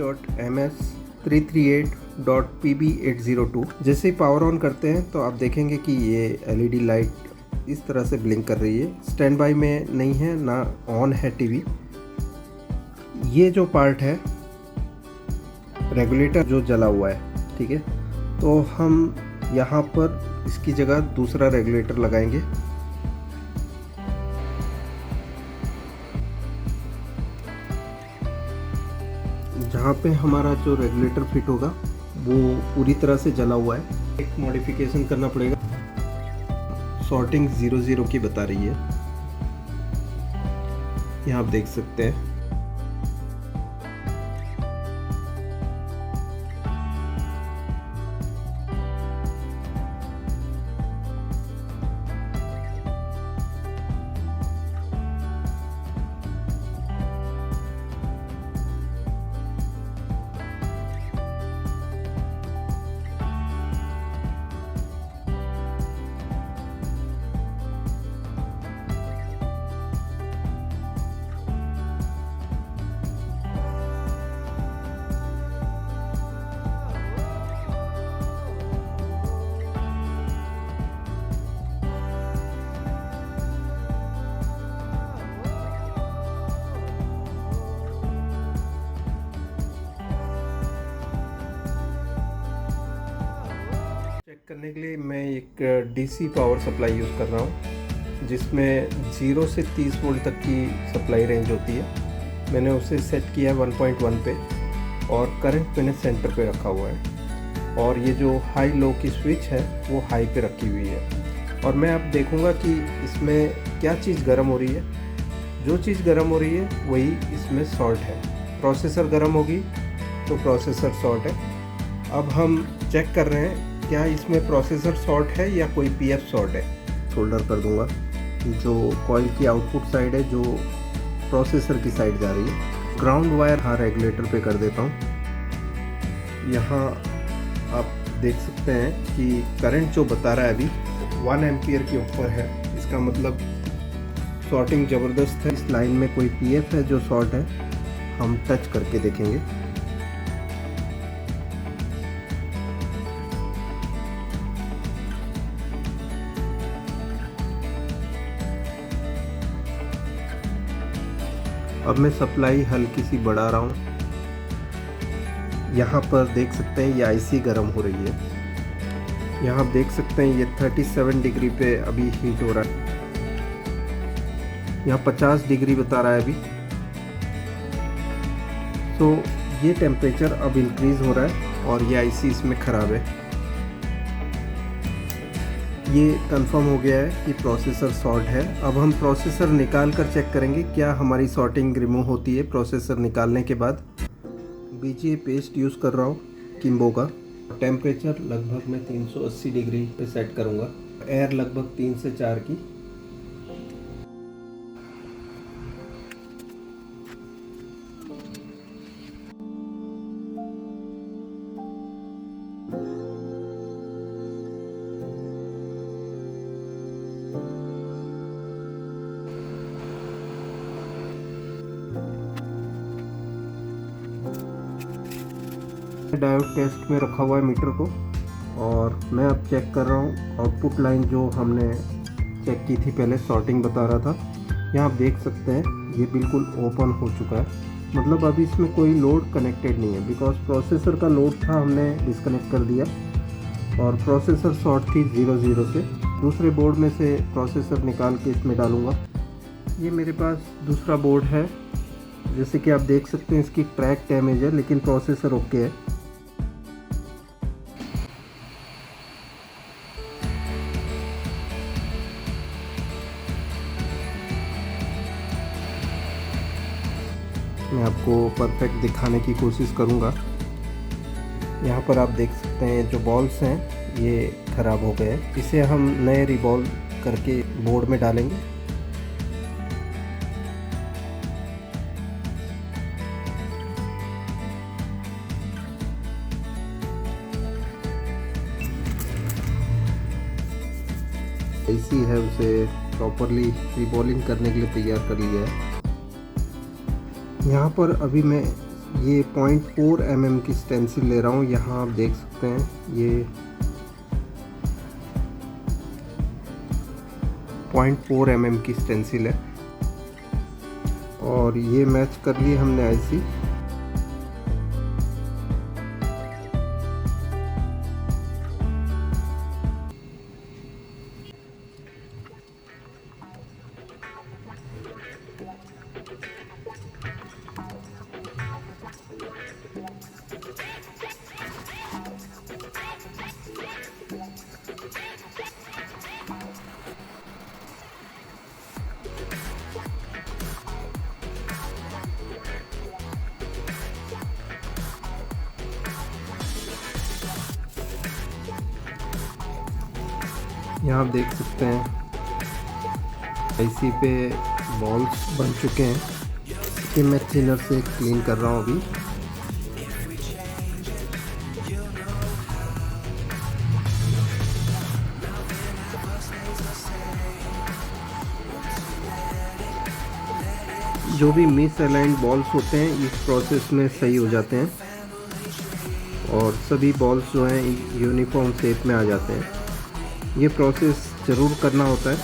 pb.ms338.pb802। जैसे ही power on करते हैं तो आप देखेंगे कि ये एलईडी लाइट इस तरह से ब्लिंक कर रही है। स्टैंड बाई में नहीं है ना ऑन है टीवी। ये जो पार्ट है रेगुलेटर जो जला हुआ है, ठीक है, तो हम यहाँ पर इसकी जगह दूसरा रेगुलेटर लगाएंगे। जहाँ पे हमारा जो रेगुलेटर फिट होगा वो पूरी तरह से जला हुआ है। एक मॉडिफिकेशन करना पड़ेगा। सॉर्टिंग 00 की बता रही है, यहाँ आप देख सकते हैं। चेक करने के लिए मैं एक डीसी पावर सप्लाई यूज़ कर रहा हूँ, जिसमें 0 से 30 वोल्ट तक की सप्लाई रेंज होती है। मैंने उसे सेट किया 1.1 पे और करंट मैंने सेंटर पे रखा हुआ है, और ये जो हाई लो की स्विच है वो हाई पे रखी हुई है। और मैं अब देखूँगा कि इसमें क्या चीज़ गर्म हो रही है। जो चीज़ गर्म हो रही है वही इसमें शॉर्ट है। प्रोसेसर गर्म होगी तो प्रोसेसर शॉर्ट है। अब हम चेक कर रहे हैं क्या इसमें प्रोसेसर शॉर्ट है या कोई पीएफ शॉर्ट है। सोल्डर कर दूंगा। जो कॉइल की आउटपुट साइड है जो प्रोसेसर की साइड जा रही है। ग्राउंड वायर हाँ रेगुलेटर पे कर देता हूँ। यहाँ आप देख सकते हैं कि करंट जो बता रहा है अभी 1 एम्पियर के ऊपर है। इसका मतलब शॉर्टिंग ज़बरदस्त है। इस लाइन में कोई पीएफ है जो शॉर्ट है, हम टच करके देखेंगे। अब मैं सप्लाई हल्की सी बढ़ा रहा हूँ। यहाँ पर देख सकते हैं ये आईसी गर्म हो रही है। यहाँ आप देख सकते हैं ये 37 डिग्री पे अभी हीट हो रहा है। यहाँ 50 डिग्री बता रहा है अभी। तो ये टेम्परेचर अब इंक्रीज़ हो रहा है और ये आईसी इसमें ख़राब है। ये कंफर्म हो गया है कि प्रोसेसर शॉर्ट है। अब हम प्रोसेसर निकाल कर चेक करेंगे क्या हमारी शॉर्टिंग रिमूव होती है प्रोसेसर निकालने के बाद। बीजीए पेस्ट यूज़ कर रहा हूँ किम्बो का। टेम्परेचर लगभग मैं 380 डिग्री पे सेट करूँगा। एयर लगभग 3 से 4 की। डायोड टेस्ट में रखा हुआ है मीटर को, और मैं अब चेक कर रहा हूँ आउटपुट लाइन जो हमने चेक की थी पहले, सॉर्टिंग बता रहा था। यहाँ आप देख सकते हैं ये बिल्कुल ओपन हो चुका है। मतलब अभी इसमें कोई लोड कनेक्टेड नहीं है, बिकॉज प्रोसेसर का लोड था हमने डिस्कनेक्ट कर दिया, और प्रोसेसर शॉर्ट थी 00 से। दूसरे बोर्ड में से प्रोसेसर निकाल के इसमें डालूँगा। ये मेरे पास दूसरा बोर्ड है। जैसे कि आप देख सकते हैं इसकी ट्रैक डैमेज है, लेकिन प्रोसेसर ओके है। मैं आपको परफेक्ट दिखाने की कोशिश करूंगा। यहाँ पर आप देख सकते हैं जो बॉल्स हैं ये ख़राब हो गए हैं। इसे हम नए रिबॉल्व करके बोर्ड में डालेंगे। ऐसी है, उसे प्रॉपरली रिबॉलिंग करने के लिए तैयार कर लिया है। यहाँ पर अभी मैं ये 0.4 mm की स्टेंसिल ले रहा हूँ। यहाँ आप देख सकते हैं ये 0.4 mm की स्टेंसिल है और ये मैच कर लिए हमने आईसी। यहाँ आप देख सकते हैं आईसी पे बॉल्स बन चुके हैं कि मैं थिनर से क्लीन कर रहा हूँ अभी। जो भी मिस अलाइंड बॉल्स होते हैं इस प्रोसेस में सही हो जाते हैं और सभी बॉल्स जो हैं यूनिफॉर्म शेप में आ जाते हैं। ये प्रोसेस ज़रूर करना होता है।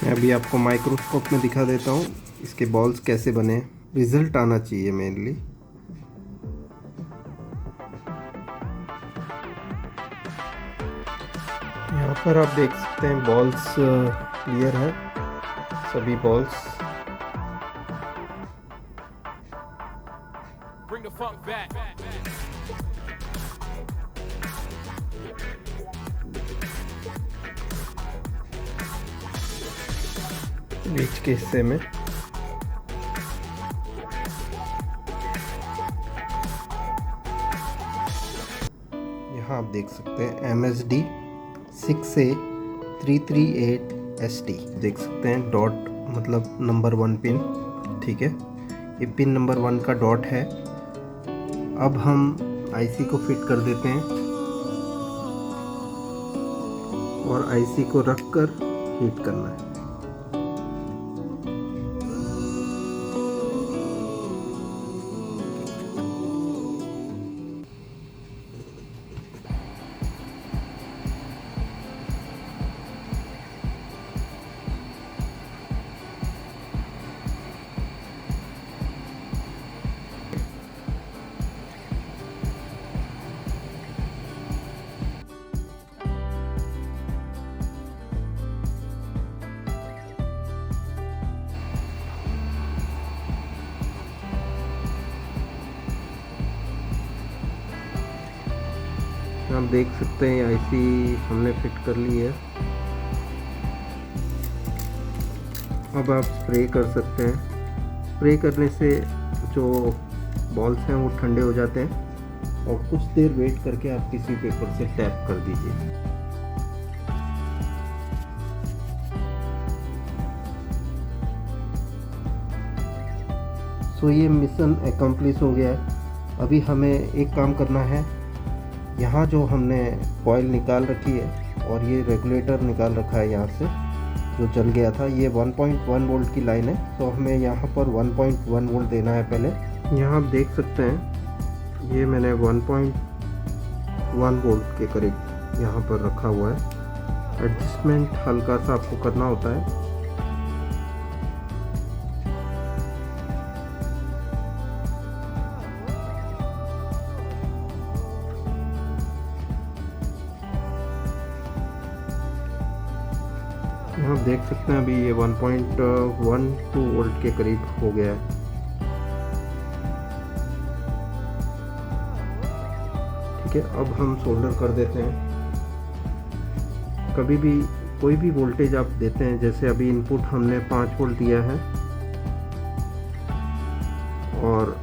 मैं अभी आपको माइक्रोस्कोप में दिखा देता हूँ इसके बॉल्स कैसे बने। रिज़ल्ट आना चाहिए मेनली। यहाँ पर आप देख सकते हैं बॉल्स क्लियर है, सभी बॉल्स। बीच के हिस्से में यहाँ आप देख सकते हैं MSD 6A338ST देख सकते हैं। डॉट मतलब नंबर 1 पिन, ठीक है। ये पिन नंबर 1 का डॉट है। अब हम आईसी को फिट कर देते हैं और आईसी को रखकर हीट करना है। आप देख सकते हैं आईसी हमने फिट कर ली है। अब आप स्प्रे कर सकते हैं। स्प्रे करने से जो बॉल्स हैं वो ठंडे हो जाते हैं और कुछ देर वेट करके आप टिश्यू पेपर से टैप कर दीजिए। सो ये मिशन एकम्प्लिश हो गया है। अभी हमें एक काम करना है। यहाँ जो हमने कॉइल निकाल रखी है और ये रेगुलेटर निकाल रखा है यहाँ से जो जल गया था, ये 1.1 वोल्ट की लाइन है। तो हमें यहाँ पर 1.1 वोल्ट देना है पहले। यहाँ आप देख सकते हैं ये मैंने 1.1 वोल्ट के करीब यहाँ पर रखा हुआ है। एडजस्टमेंट हल्का सा आपको करना होता है। आप देख सकते हैं अभी ये 1.12 वोल्ट के करीब हो गया है। ठीक है, अब हम सोल्डर कर देते हैं। कभी भी कोई भी वोल्टेज आप देते हैं, जैसे अभी इनपुट हमने 5 वोल्ट दिया है और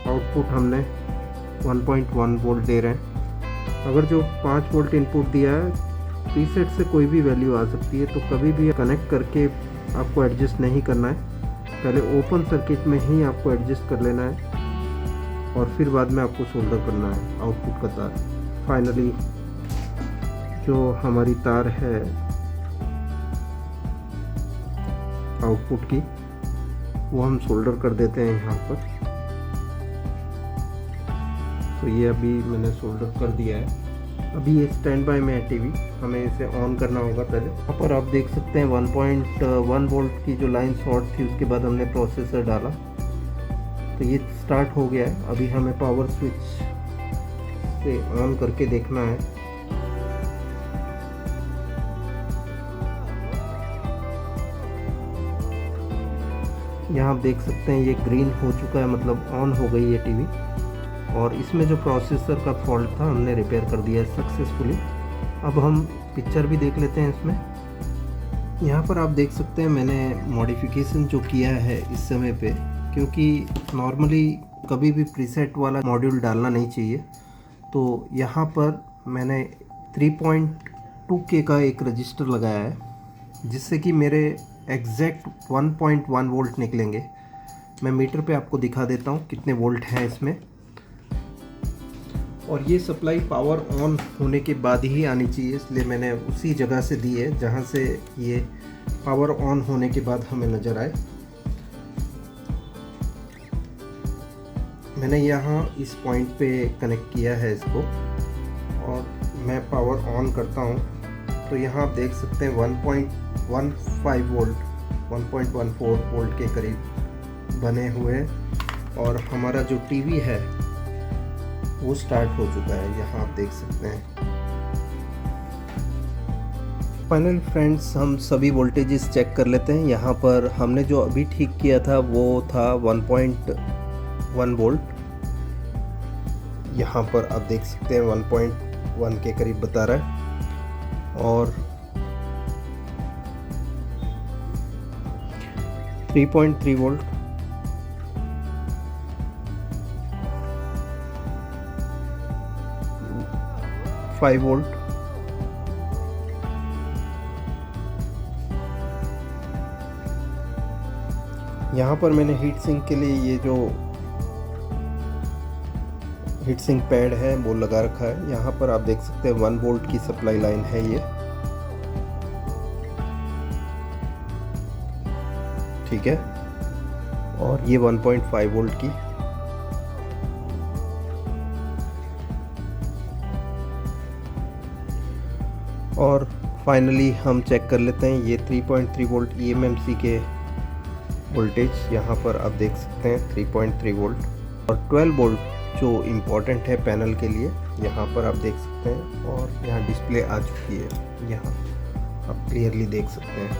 आउटपुट हमने 1.1 वोल्ट दे रहे हैं। अगर जो 5 वोल्ट इनपुट दिया है प्रीसेट से कोई भी वैल्यू आ सकती है, तो कभी भी कनेक्ट करके आपको एडजस्ट नहीं करना है। पहले ओपन सर्किट में ही आपको एडजस्ट कर लेना है और फिर बाद में आपको सोल्डर करना है आउटपुट का तार। फाइनली जो हमारी तार है आउटपुट की, वो हम सोल्डर कर देते हैं यहाँ पर। तो ये अभी मैंने सोल्डर कर दिया है। अभी ये स्टैंड बाय में है टीवी, हमें इसे ऑन करना होगा पहले। यहाँ पर आप देख सकते हैं 1.1 वोल्ट की जो लाइन शॉर्ट थी, उसके बाद हमने प्रोसेसर डाला तो ये स्टार्ट हो गया है। अभी हमें पावर स्विच से ऑन करके देखना है। यहाँ आप देख सकते हैं ये ग्रीन हो चुका है, मतलब ऑन हो गई है टीवी। और इसमें जो प्रोसेसर का फॉल्ट था हमने रिपेयर कर दिया है सक्सेसफुली। अब हम पिक्चर भी देख लेते हैं इसमें। यहाँ पर आप देख सकते हैं मैंने मॉडिफिकेशन जो किया है इस समय पे, क्योंकि नॉर्मली कभी भी प्रीसेट वाला मॉड्यूल डालना नहीं चाहिए। तो यहाँ पर मैंने 3.2K का एक रजिस्टर लगाया है, जिससे कि मेरे एग्जैक्ट 1.1 वोल्ट निकलेंगे। मैं मीटर पे आपको दिखा देता हूँ कितने वोल्ट हैं इसमें। और ये सप्लाई पावर ऑन होने के बाद ही आनी चाहिए, इसलिए मैंने उसी जगह से दी है जहाँ से ये पावर ऑन होने के बाद हमें नज़र आए। मैंने यहाँ इस पॉइंट पे कनेक्ट किया है इसको, और मैं पावर ऑन करता हूँ तो यहाँ आप देख सकते हैं 1.15 वोल्ट 1.14 वोल्ट के करीब बने हुए हैं। और हमारा जो टीवी है वो स्टार्ट हो चुका है, यहाँ आप देख सकते हैं। फाइनल फ्रेंड्स, हम सभी वोल्टेजेस चेक कर लेते हैं। यहाँ पर हमने जो अभी ठीक किया था वो था 1.1 वोल्ट। यहाँ पर आप देख सकते हैं 1.1 के करीब बता रहा है। और 3.3 वोल्ट, 5 वोल्ट, 1 यहाँ पर मैंने हीट सिंक के लिए ये जो हीट सिंक पैड है वो लगा रखा है। यहाँ पर आप देख सकते हैं 1 वोल्ट की सप्लाई लाइन है ये, ठीक है। और ये 1.5 वोल्ट की। और फाइनली हम चेक कर लेते हैं ये 3.3 वोल्ट eMMC के वोल्टेज। यहाँ पर आप देख सकते हैं 3.3 वोल्ट और 12 वोल्ट जो इम्पोर्टेंट है पैनल के लिए, यहाँ पर आप देख सकते हैं। और यहाँ डिस्प्ले आ चुकी है, यहाँ आप क्लियरली देख सकते हैं।